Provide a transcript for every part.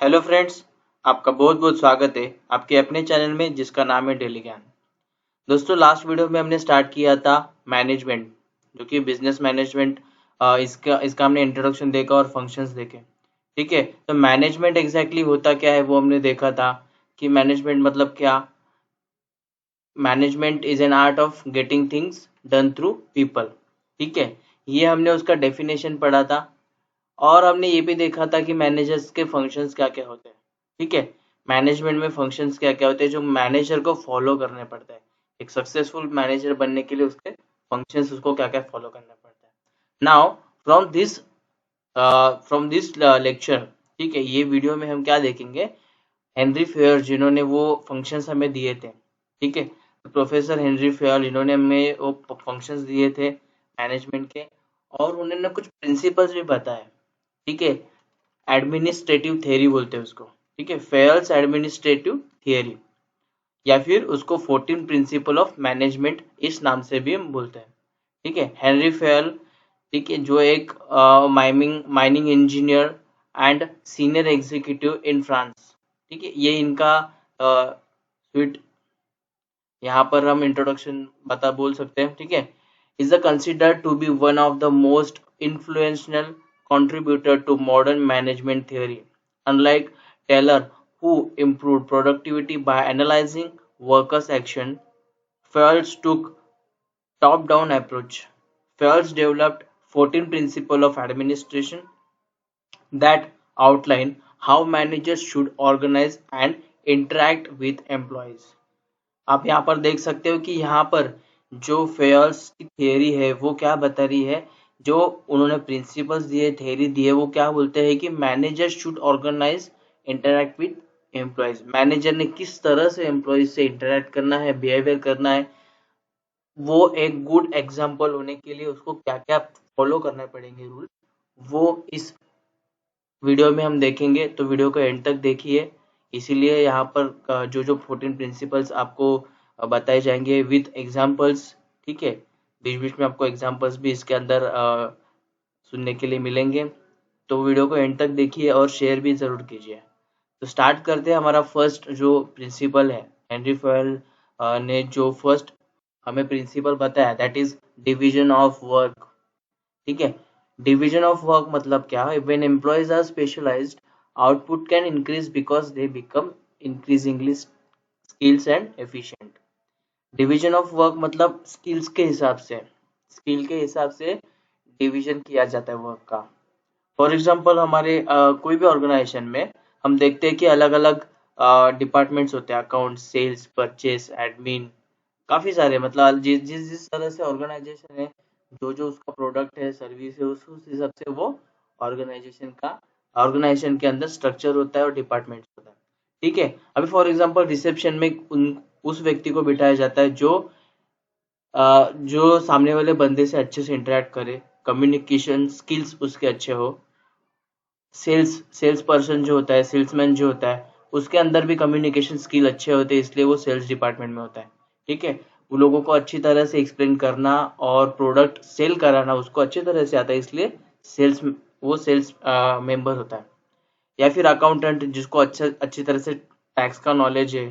Hello friends, आपका बहुत बहुत स्वागत है आपके अपने चैनल में जिसका नाम है डेली ज्ञान। दोस्तों, लास्ट वीडियो में हमने स्टार्ट किया था मैनेजमेंट, जो कि बिजनेस मैनेजमेंट। इसका हमने इंट्रोडक्शन देखा और फंक्शंस देखे। ठीक है, तो मैनेजमेंट एग्जैक्टली होता क्या है वो हमने देखा था कि मैनेजमेंट मतलब क्या। Management is an art of getting things done through people. ठीक है, ये हमने उसका डेफिनेशन पढ़ा था। और हमने ये भी देखा था कि मैनेजर्स के फंक्शंस क्या क्या होते हैं। ठीक है, मैनेजमेंट में फंक्शंस क्या क्या होते हैं जो मैनेजर को फॉलो करने पड़ते हैं। एक सक्सेसफुल मैनेजर बनने के लिए उसके फंक्शंस उसको क्या क्या फॉलो करना पड़ता है। नाउ फ्रॉम दिस लेक्चर, ठीक है, ये वीडियो में हम क्या देखेंगे। हेनरी फेयर जिन्होंने वो फंक्शंस हमें दिए थे। ठीक है, प्रोफेसर हेनरी फेयर इन्होंने हमें वो फंक्शंस दिए थे मैनेजमेंट के, और उन्होंने कुछ प्रिंसिपल्स भी बताए। ठीक है, एडमिनिस्ट्रेटिव थियरी बोलते हैं उसको। ठीक है, फेयर्स एडमिनिस्ट्रेटिव थियरी, या फिर उसको 14 प्रिंसिपल ऑफ मैनेजमेंट इस नाम से भी हम बोलते हैं। ठीक है, हेनरी फेयर, ठीक है, जो एक mining engineer and senior executive in France. ठीक है, ये इनका स्वीट यहाँ पर हम इंट्रोडक्शन बता बोल सकते हैं। ठीक है, is considered to be one of the most influential contributor to modern management theory. Unlike Taylor, who improved productivity by analyzing workers' action, Fels took top-down approach. Fels developed 14 principles of administration that outline how managers should organize and interact with employees. आप यहाँ पर देख सकते हो कि यहाँ पर जो फेयर्स की थियरी है वो क्या बता रही है। जो उन्होंने प्रिंसिपल्स दिए, थियरी दी है, वो क्या बोलते हैं कि manager should organise interact with employees. Manager ने किस तरह से एम्प्लॉयज से इंटरैक्ट करना है, बिहेवियर करना है। वो एक गुड एग्जाम्पल होने के लिए उसको क्या क्या फॉलो करने पड़ेंगे रूल, वो इस वीडियो में हम देखेंगे। तो वीडियो को एंड तक देखिए। इसीलिए यहाँ पर जो जो 14 प्रिंसिपल्स आपको बताए जाएंगे विथ एग्जांपल्स। ठीक है, बीच बीच में आपको एग्जांपल्स भी इसके अंदर सुनने के लिए मिलेंगे। तो वीडियो को एंड तक देखिए और शेयर भी जरूर कीजिए। तो स्टार्ट करते हैं। हमारा फर्स्ट जो प्रिंसिपल है, हेनरी फॉयल ने जो फर्स्ट हमें प्रिंसिपल बताया, that is division of work. ठीक है, डिवीजन ऑफ वर्क मतलब क्या है। When employees are specialised, output can increase because they become increasingly skills and efficient. Division of work मतलब स्किल्स के हिसाब से, स्किल के हिसाब से डिवीजन किया जाता है वर्क का। फॉर एग्जांपल हमारे कोई भी ऑर्गेनाइजेशन में हम देखते हैं कि अलग अलग डिपार्टमेंट्स होते हैं, अकाउंट, सेल्स, परचेस, एडमिन, काफी सारे। मतलब जिस जिस जिस तरह से ऑर्गेनाइजेशन है, जो जो उसका प्रोडक्ट है, सर्विस है, उस हिसाब से वो ऑर्गेनाइजेशन के अंदर स्ट्रक्चर होता है और डिपार्टमेंट्स होता है। ठीक है, अभी फॉर एग्जांपल रिसेप्शन में उस व्यक्ति को बिठाया जाता है जो सामने वाले बंदे से अच्छे से इंटरेक्ट करे, कम्युनिकेशन स्किल्स उसके अच्छे हो। सेल्स पर्सन जो होता है, सेल्समैन जो होता है, उसके अंदर भी कम्युनिकेशन स्किल अच्छे होते हैं, इसलिए वो सेल्स डिपार्टमेंट में होता है। ठीक है, वो लोगों को अच्छी तरह से एक्सप्लेन करना और प्रोडक्ट सेल कराना उसको अच्छी तरह से आता है, इसलिए सेल्स वो सेल्स मेंबर होता है। या फिर अकाउंटेंट, जिसको अच्छी तरह से टैक्स का नॉलेज है,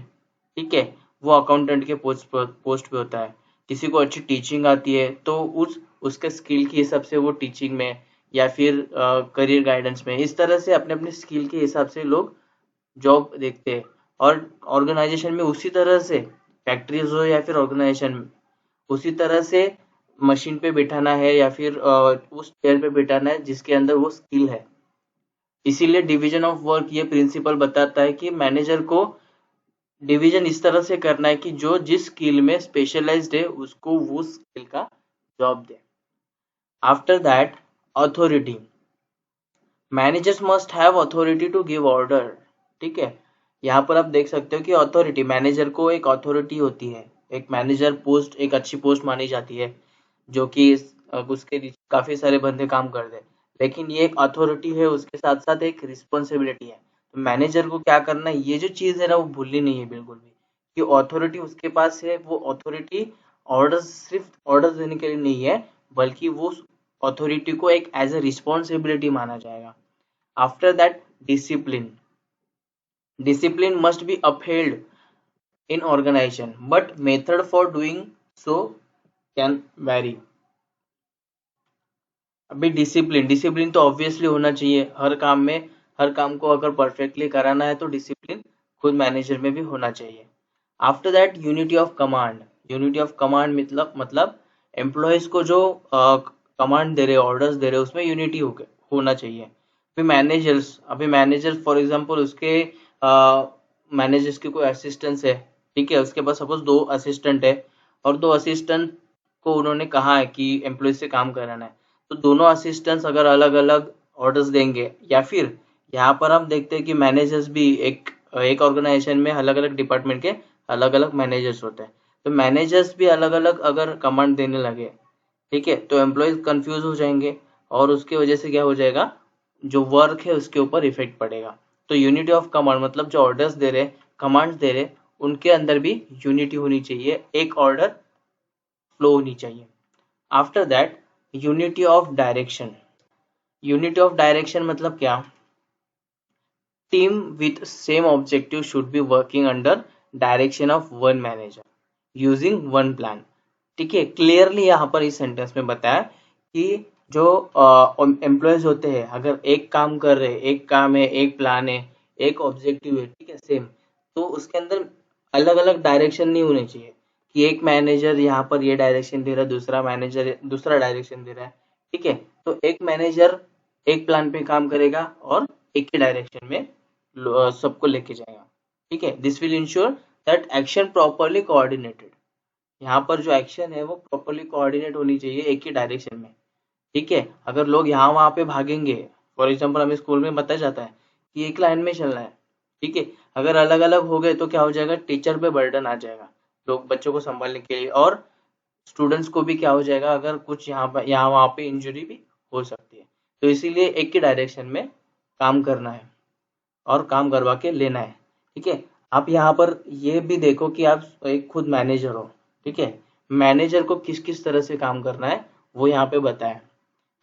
ठीक है, वो अकाउंटेंट के पोस्ट पे होता है। किसी को अच्छी टीचिंग आती है तो उसके स्किल के हिसाब से वो टीचिंग में या फिर करियर गाइडेंस में, इस तरह से अपने अपने स्किल के हिसाब से लोग जॉब देखते हैं। और ऑर्गेनाइजेशन में उसी तरह से, फैक्ट्रीज हो या फिर ऑर्गेनाइजेशन में, उसी तरह से मशीन पे बिठाना है या फिर उस चेयर पे बिठाना है जिसके अंदर वो स्किल है। इसीलिए डिवीजन ऑफ वर्क ये प्रिंसिपल बताता है कि मैनेजर को डिवीजन इस तरह से करना है कि जो जिस स्किल में स्पेशलाइज्ड है उसको वो स्किल का जॉब दे। After that, authority. Managers must have authority to give order. ठीक है, यहाँ पर आप देख सकते हो कि अथॉरिटी, मैनेजर को एक अथॉरिटी होती है। एक मैनेजर पोस्ट एक अच्छी पोस्ट मानी जाती है, जो कि उसके नीचे काफी सारे बंदे काम करते हैं। लेकिन ये एक अथॉरिटी है, उसके साथ साथ एक रिस्पॉन्सिबिलिटी है। तो मैनेजर को क्या करना है, ये जो चीज है ना वो भूलनी नहीं है बिल्कुल भी, कि अथॉरिटी उसके पास है। वो अथॉरिटी ऑर्डर सिर्फ ऑर्डर देने के लिए नहीं है, बल्कि वो अथॉरिटी को एक एज ए रिस्पॉन्सिबिलिटी माना जाएगा। After that, discipline. Discipline must be upheld in organization, but method for doing so can vary. अभी डिसिप्लिन डिसिप्लिन तो ऑब्वियसली होना चाहिए हर काम में। हर काम को अगर परफेक्टली कराना है तो डिसिप्लिन खुद मैनेजर में भी होना चाहिए। After that unity of command. Unity of command मतलब एम्प्लॉयज को जो कमांड दे रहे ऑर्डर्स दे रहे उसमें यूनिटी होना चाहिए। अभी मैनेजर्स फॉर एग्जांपल उसके मैनेजर्स के कोई असिस्टेंट्स है, ठीक है, उसके पास सपोज 2 असिस्टेंट है और 2 असिस्टेंट को उन्होंने कहा है कि एम्प्लॉय से काम कराना है, तो दोनों असिस्टेंट्स अगर अलग अलग ऑर्डर्स देंगे, या फिर यहाँ पर हम देखते हैं कि मैनेजर्स भी एक ऑर्गेनाइजेशन में अलग अलग डिपार्टमेंट के अलग अलग मैनेजर्स होते हैं, तो मैनेजर्स भी अलग अलग अगर कमांड देने लगे, ठीक है, तो एम्प्लॉयज कंफ्यूज हो जाएंगे और उसकी वजह से क्या हो जाएगा, जो वर्क है उसके ऊपर इफेक्ट पड़ेगा। तो यूनिटी ऑफ कमांड मतलब जो ऑर्डर्स दे रहे कमांड्स दे रहे उनके अंदर भी यूनिटी होनी चाहिए, एक ऑर्डर फ्लो होनी चाहिए। After that unity of direction. Unity of direction मतलब क्या, team with same objective should be working under direction of one manager using one plan. ठीक है, क्लियरली यहाँ पर इस सेंटेंस में बताया कि जो एम्प्लॉयज होते हैं अगर एक काम कर रहे, एक काम है, एक प्लान है, एक ऑब्जेक्टिव है, ठीक है, सेम, तो उसके अंदर अलग अलग डायरेक्शन नहीं होने चाहिए कि एक मैनेजर यहाँ पर ये डायरेक्शन दे रहा है, दूसरा मैनेजर दूसरा डायरेक्शन दे रहा है। ठीक है, तो एक मैनेजर एक प्लान पे काम करेगा और एक ही डायरेक्शन में सबको लेके जाएगा। ठीक है, this will ensure that action properly coordinated. यहाँ पर जो एक्शन है वो प्रॉपरली कोऑर्डिनेट होनी चाहिए एक ही डायरेक्शन में। ठीक है, अगर लोग यहाँ वहाँ पे भागेंगे, फॉर एग्जाम्पल हमें स्कूल में बताया जाता है कि एक लाइन में चलना है, ठीक है, अगर अलग अलग हो गए तो क्या हो जाएगा, टीचर पे बर्डन आ जाएगा लोग बच्चों को संभालने के लिए, और स्टूडेंट्स को भी क्या हो जाएगा, अगर कुछ यहाँ वहाँ पे इंजरी भी हो सकती है। तो इसीलिए एक ही डायरेक्शन में काम करना है और काम करवा के लेना है। ठीक है, आप यहाँ पर ये भी देखो कि आप एक खुद मैनेजर हो, ठीक है, मैनेजर को किस किस तरह से काम करना है वो यहाँ पे बताया।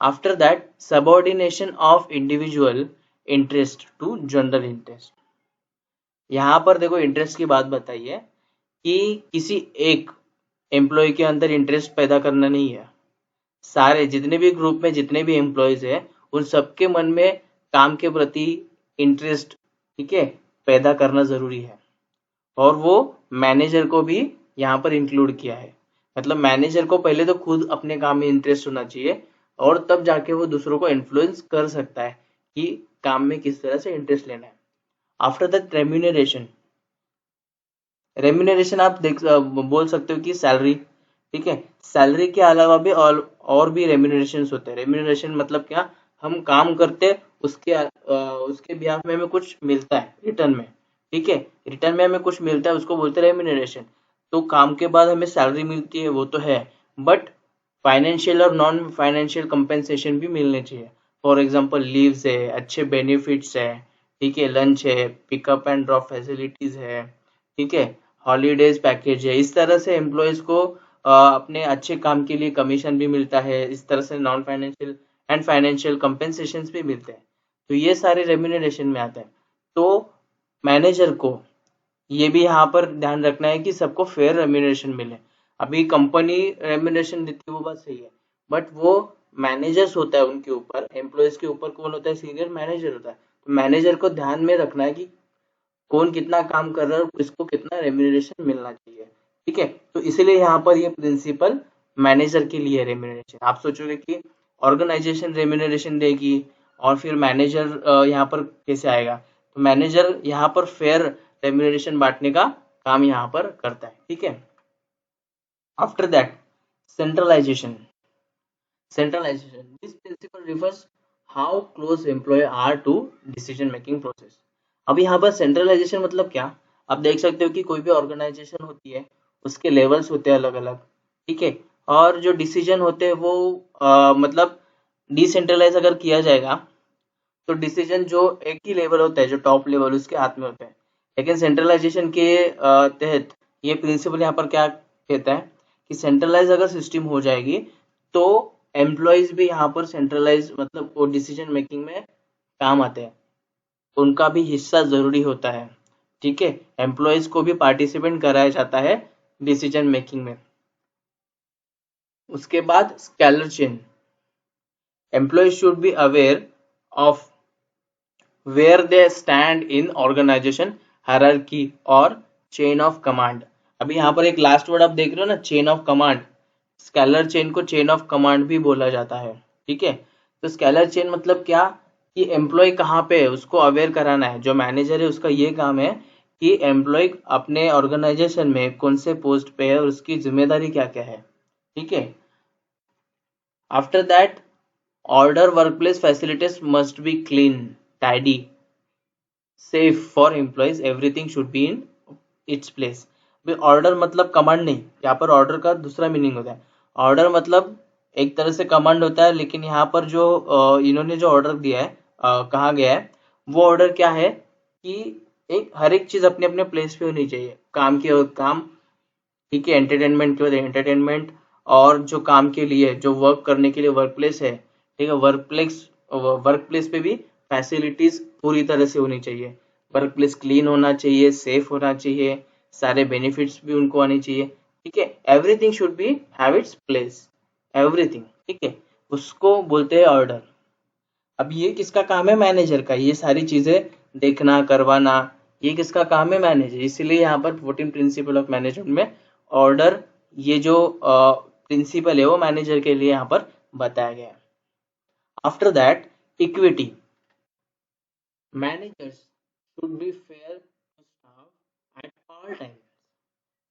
After that subordination of individual interest to general interest. यहाँ पर देखो इंटरेस्ट की बात बताई है कि किसी एक एम्प्लॉय के अंदर इंटरेस्ट पैदा करना नहीं है, सारे जितने भी ग्रुप में जितने भी एम्प्लॉयज हैं उन सबके मन में काम के प्रति इंटरेस्ट, ठीक है, पैदा करना जरूरी है। और वो मैनेजर को भी यहाँ पर इंक्लूड किया है, मतलब मैनेजर को पहले तो खुद अपने काम में इंटरेस्ट होना चाहिए और तब जाके वो दूसरों को इन्फ्लुएंस कर सकता है कि काम में किस तरह से इंटरेस्ट लेना है। After that remuneration. रेम्यूनरेशन आप बोल सकते हो कि सैलरी, ठीक है, सैलरी के अलावा भी और भी रेम्यूनरेशन होते हैं। रेम्यूनरेशन मतलब क्या, हम काम करते उसके बिहाफ में हमें कुछ मिलता है रिटर्न में, ठीक है, रिटर्न में हमें कुछ मिलता है उसको बोलते हैं रेम्यूनरेशन। तो काम के बाद हमें सैलरी मिलती है वो तो है, बट फाइनेंशियल और नॉन फाइनेंशियल कंपेंसेशन भी मिलने चाहिए। फॉर एग्जाम्पल लीव्स है, अच्छे बेनिफिट्स है, ठीक है, लंच है, पिकअप एंड ड्रॉप फैसिलिटीज है, ठीक है, हॉलीडेज पैकेज है। इस तरह से एम्प्लॉयज को अपने अच्छे काम के लिए कमीशन भी मिलता है, इस तरह से non financial and financial compensation भी मिलते हैं, तो ये सारे रेम्यूनरेशन में आते हैं। तो मैनेजर को ये भी यहाँ पर ध्यान रखना है कि सबको फेयर रेम्यूनरेशन मिले। अभी कंपनी रेम्यूनरेशन देती है वो बात सही है, बट वो मैनेजर्स होता है उनके ऊपर, एम्प्लॉयज के ऊपर कौन होता है, सीनियर मैनेजर होता है। तो मैनेजर को ध्यान में रखना है कि कौन कितना काम कर रहा है और इसको कितना रेम्यूनरेशन मिलना चाहिए। ठीक है, तो इसीलिए यहाँ पर ये प्रिंसिपल मैनेजर के लिए रेम्यूनरेशन। आप सोचोगे कि ऑर्गेनाइजेशन रेम्यूनरेशन देगी और फिर मैनेजर यहाँ पर कैसे आएगा, तो मैनेजर यहाँ पर फेयर रेम्यूनरेशन बांटने का काम यहाँ पर करता है। ठीक है, after that centralisation. Centralization. This principle refers how close employee are to decision making process. अब यहाँ पर सेंट्रलाइजेशन मतलब क्या, आप देख सकते हो कि कोई भी ऑर्गेनाइजेशन होती है उसके लेवल्स होते हैं अलग अलग, ठीक है, और जो डिसीजन होते हैं वो मतलब डिसेंट्रलाइज अगर किया जाएगा तो डिसीजन जो एक ही लेवल होता है, जो टॉप लेवल उसके हाथ में होता है। लेकिन सेंट्रलाइजेशन के तहत ये प्रिंसिपल यहाँ पर क्या कहता है कि सेंट्रलाइज अगर सिस्टम हो जाएगी तो एम्प्लॉयज भी यहाँ पर सेंट्रलाइज मतलब वो डिसीजन मेकिंग में काम आते हैं, उनका भी हिस्सा जरूरी होता है। ठीक है, एम्प्लॉयज को भी पार्टिसिपेट कराया जाता है डिसीजन मेकिंग में। उसके बाद scalar chain, employees should be aware of where they stand in organisation hierarchy और चेन ऑफ कमांड। अभी यहाँ पर एक लास्ट वर्ड आप देख रहे हो ना, chain of command, scalar chain को चेन ऑफ कमांड भी बोला जाता है। ठीक है, तो स्केलर चेन मतलब क्या कि एम्प्लॉय कहाँ पे है उसको अवेयर कराना है। जो मैनेजर है उसका ये काम है कि एम्प्लॉय अपने ऑर्गेनाइजेशन में कौन से पोस्ट पे है और उसकी जिम्मेदारी क्या क्या है। ठीक है, after that order workplace facilities must be clean, tidy, safe for employees, everything should be in its place। भाई ऑर्डर मतलब कमांड नहीं, यहाँ पर ऑर्डर का दूसरा मीनिंग होता है। ऑर्डर मतलब एक तरह से कमांड होता है, लेकिन यहाँ पर जो इन्होंने जो ऑर्डर दिया है, कहा गया है, वो ऑर्डर क्या है कि एक हर एक चीज अपने अपने प्लेस पे होनी चाहिए। काम की काम, ठीक है, एंटरटेनमेंट की एंटरटेनमेंट, और जो काम के लिए जो वर्क करने के लिए वर्क प्लेस है, ठीक है, वर्क प्लेस पे भी फैसिलिटीज पूरी तरह से होनी चाहिए। वर्क प्लेस क्लीन होना चाहिए, सेफ होना चाहिए, सारे बेनिफिट्स भी उनको आनी चाहिए। ठीक है, everything should be have its place, everything. ठीक है, उसको बोलते हैं ऑर्डर। अब ये किसका काम है? मैनेजर का। ये सारी चीजें देखना, करवाना, ये किसका काम है? मैनेजर। इसीलिए यहाँ पर 14 प्रिंसिपल ऑफ मैनेजमेंट में ऑर्डर, ये जो प्रिंसिपल है वो मैनेजर के लिए यहाँ पर बताया गया है। After that equity, managers should be fair to staff at all time,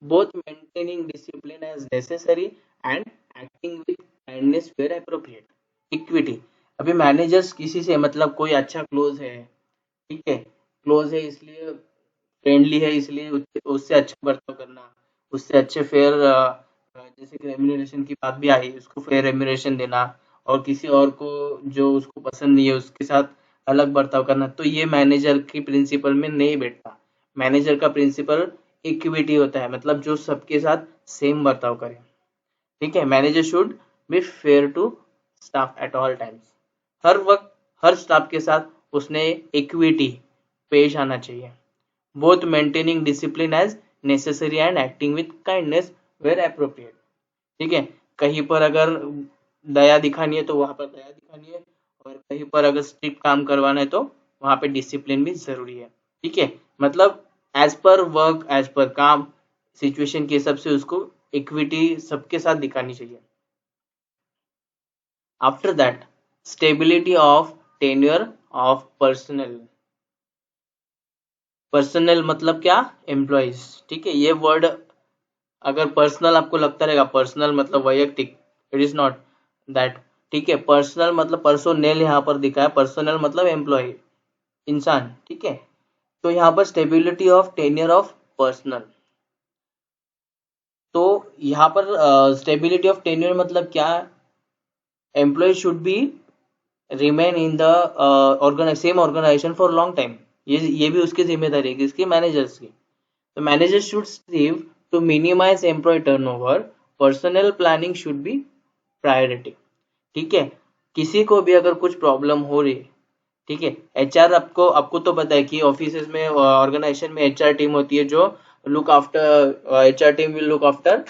both maintaining discipline as necessary and acting with kindness where appropriate। Equity, अभी मैनेजर्स किसी से मतलब कोई अच्छा क्लोज है, ठीक है, क्लोज है इसलिए, फ्रेंडली है इसलिए उससे अच्छा बर्ताव करना, उससे अच्छे फेयर, जैसे कि रेम्यूनरेशन की बात भी आई, उसको फेयर रेम्यूनरेशन देना, और किसी और को जो उसको पसंद नहीं है उसके साथ अलग बर्ताव करना, तो ये मैनेजर की प्रिंसिपल में नहीं बैठता। मैनेजर का प्रिंसिपल इक्विटी होता है, मतलब जो सबके साथ सेम बर्ताव करे। ठीक है, manager should be fair to staff at all times, हर वक्त हर स्टाफ के साथ उसने इक्विटी पेश आना चाहिए। Both maintaining discipline as necessary and acting with kindness where appropriate. ठीक है, कहीं पर अगर दया दिखानी है तो वहां पर दया दिखानी है, और कहीं पर अगर स्ट्रिक्ट काम करवाना है तो वहां पे डिसिप्लिन भी जरूरी है। ठीक है, मतलब as per work, as per काम, सिचुएशन के हिसाब से उसको इक्विटी सबके साथ दिखानी चाहिए। After that stability of tenure of personal, personal मतलब क्या? एम्प्लॉयज। ठीक है, ये वर्ड अगर पर्सनल आपको लगता रहेगा, पर्सनल मतलब वैयक्तिक, इट इज नॉट दैट। ठीक है, पर्सनल मतलब पर्सोनेल यहाँ पर दिखा है, पर्सनल मतलब एम्प्लॉय, इंसान। ठीक है, तो यहाँ पर stability of tenure of personnel, तो यहाँ पर स्टेबिलिटी ऑफ टेन्योर मतलब क्या? Employee should be remain in the same organization for long time. ये भी उसकी जिम्मेदारी है, किसकी? मैनेजर्स की। तो manager should strive to minimize employee turnover, personnel planning should be priority. ठीक है, किसी को भी अगर कुछ प्रॉब्लम हो रही है, ठीक है, एचआर, आपको आपको तो पता है कि ऑफिस में, ऑर्गेनाइजेशन में एचआर टीम होती है जो look after, HR team will look after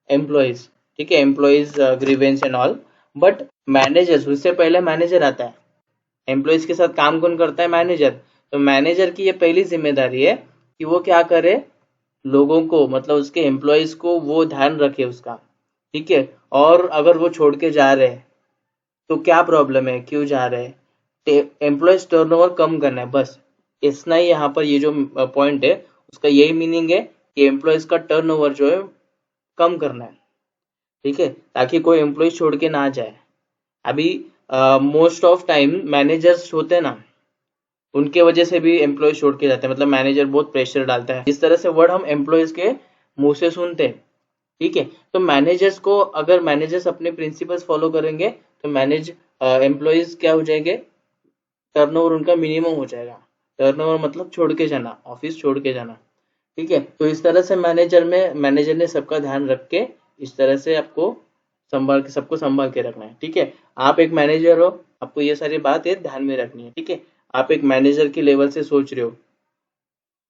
employees. ठीक है, employees grievance and all, but managers, उससे पहले मैनेजर आता है। एम्प्लॉयज के साथ काम कौन करता है? मैनेजर। तो मैनेजर की ये पहली जिम्मेदारी है कि वो क्या करे, लोगों को, मतलब उसके एम्प्लॉयज को वो ध्यान रखे उसका। ठीक है, और अगर वो छोड़ के जा रहे हैं तो क्या प्रॉब्लम है, क्यों जा रहे हैं, एम्प्लॉयज टर्नओवर कम करना है, बस इतना ही। यहाँ पर ये जो पॉइंट है उसका यही मीनिंग है कि एम्प्लॉयज का टर्नओवर जो है कम करना है। ठीक है, ताकि कोई एम्प्लॉय छोड़ के ना जाए। अभी मोस्ट ऑफ टाइम मैनेजर्स होते हैं ना, उनके वजह से भी एम्प्लॉय छोड़ के जाते हैं, मतलब मैनेजर बहुत प्रेशर डालता है। इस तरह से वर्ड हम एम्प्लॉयज के मुंह से सुनते हैं। ठीक है, तो मैनेजर्स को, अगर मैनेजर्स अपने प्रिंसिपल्स फॉलो करेंगे तो एम्प्लॉयज क्या हो जाएंगे, टर्नओवर उनका मिनिमम हो जाएगा। टर्नओवर मतलब छोड़ के जाना, ऑफिस छोड़ के जाना। ठीक है, तो इस तरह से मैनेजर ने सबका ध्यान रख के इस तरह से आपको सबको संभाल के रखना है। ठीक है, आप एक मैनेजर हो, आपको ये सारी बात ध्यान में रखनी है। ठीक है, आप एक मैनेजर के लेवल से सोच रहे हो,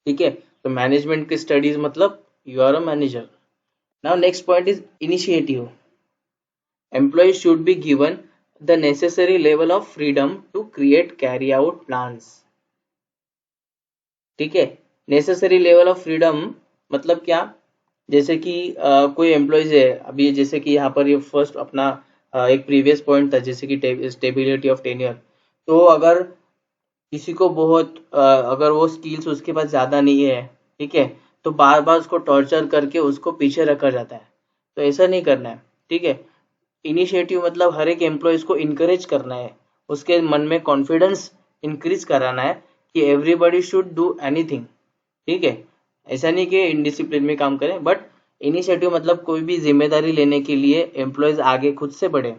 ठीक है, तो मैनेजमेंट की स्टडीज मतलब you are a manager. Now next point is initiative. Employee should be given the necessary level of freedom to create carry out plans. ठीक है, नेसेसरी लेवल ऑफ फ्रीडम मतलब क्या? जैसे कि कोई एम्प्लॉयज है अभी, जैसे कि यहाँ पर ये फर्स्ट अपना एक प्रीवियस पॉइंट था जैसे कि स्टेबिलिटी ऑफ टेन्योर. तो अगर किसी को बहुत अगर वो स्किल्स उसके पास ज़्यादा नहीं है, ठीक है, तो बार बार उसको टॉर्चर करके उसको पीछे रखा जाता है. तो ऐसा नहीं करना है. ठीक है, इनिशिएटिव मतलब हर एक एम्प्लॉयज को इनकरेज करना है, उसके मन में कॉन्फिडेंस इंक्रीज कराना है कि एवरीबॉडी शुड डू एनीथिंग. ठीक है, ऐसा नहीं कि इनडिसिप्लिन में काम करें, बट इनिशिएटिव मतलब कोई भी जिम्मेदारी लेने के लिए एम्प्लॉयज आगे खुद से बढ़े,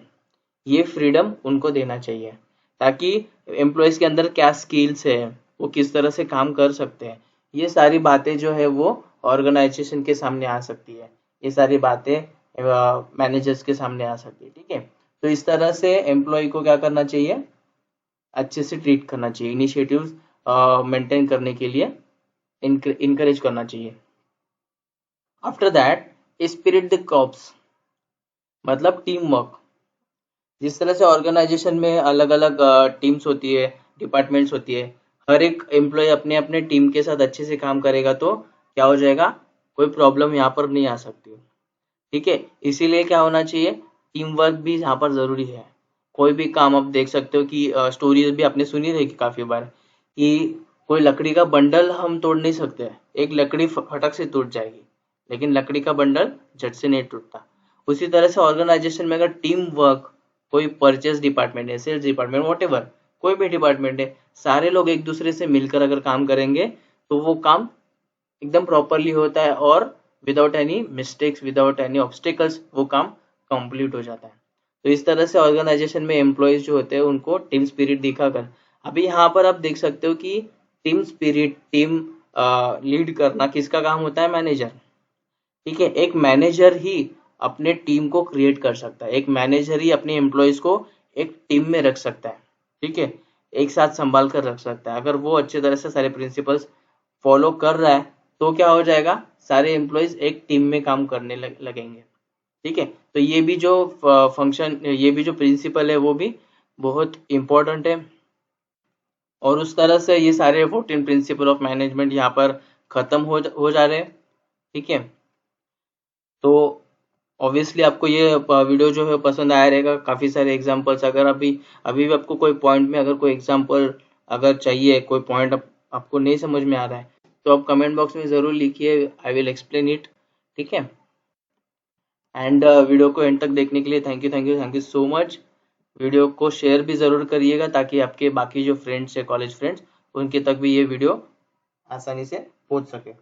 ये फ्रीडम उनको देना चाहिए ताकि एम्प्लॉयज के अंदर क्या स्किल्स है, वो किस तरह से काम कर सकते हैं, ये सारी बातें जो है वो ऑर्गेनाइजेशन के सामने आ सकती है, ये सारी बातें मैनेजर्स के सामने आ सकती है. ठीक है, तो इस तरह से एम्प्लॉय को क्या करना चाहिए, अच्छे से ट्रीट करना चाहिए, इनिशिएटिव्स मेंटेन करने के लिए इनकरेज करना चाहिए. After that, spirit the corps मतलब टीम वर्क. जिस तरह से ऑर्गेनाइजेशन में अलग अलग टीम्स होती है, डिपार्टमेंट्स होती है, हर एक एम्प्लॉय अपने अपने टीम के साथ अच्छे से काम करेगा तो क्या हो जाएगा, कोई प्रॉब्लम यहाँ पर नहीं आ सकती. ठीक है, इसीलिए क्या होना चाहिए, टीम वर्क भी यहाँ पर जरूरी है. कोई भी काम आप देख सकते हो कि स्टोरीज भी आपने सुनी रहेगी काफी बार कि कोई लकड़ी का बंडल हम तोड़ नहीं सकते, एक लकड़ी फटक से टूट जाएगी, लेकिन लकड़ी का बंडल झट से नहीं टूटता. उसी तरह से ऑर्गेनाइजेशन में अगर टीम वर्क, कोई परचेस डिपार्टमेंट है, सेल्स डिपार्टमेंट, वॉट कोई भी डिपार्टमेंट है, सारे लोग एक दूसरे से मिलकर अगर काम करेंगे तो वो काम एकदम प्रॉपरली होता है और without any mistakes, without any obstacles वो काम कंप्लीट हो जाता है. तो इस तरह से ऑर्गेनाइजेशन में एम्प्लॉयज जो होते हैं उनको टीम स्पिरिट दिखाकर, अभी यहाँ पर आप देख सकते हो कि टीम स्पिरिट, टीम लीड करना किसका काम होता है, मैनेजर. ठीक है, एक मैनेजर ही अपने टीम को क्रिएट कर सकता है, एक मैनेजर ही अपने एम्प्लॉयज को एक टीम में रख सकता है. ठीक है, एक साथ संभाल कर रख सकता है. अगर वो अच्छे तरह से सारे प्रिंसिपल्स फॉलो कर रहा है तो क्या हो जाएगा, सारे एम्प्लॉयज एक टीम में काम करने लगेंगे. ठीक है, तो ये भी जो फंक्शन, ये भी जो प्रिंसिपल है वो भी बहुत इंपॉर्टेंट है. और उस तरह से ये सारे 14 प्रिंसिपल ऑफ मैनेजमेंट यहाँ पर खत्म हो जा रहे हैं. ठीक है, तो ऑब्वियसली आपको ये वीडियो जो है पसंद आया रहेगा. काफ़ी सारे एग्जांपल्स, अगर अभी अभी भी आपको कोई पॉइंट में अगर कोई एग्जांपल अगर चाहिए, कोई पॉइंट आपको नहीं समझ में आ रहा है तो आप कमेंट बॉक्स में ज़रूर लिखिए, आई विल एक्सप्लेन इट. ठीक है, एंड वीडियो को एंड तक देखने के लिए thank you so much. Video को शेयर भी ज़रूर करिएगा ताकि आपके बाकी जो फ्रेंड्स है, कॉलेज फ्रेंड्स, उनके तक भी ये वीडियो आसानी से पहुंच सके.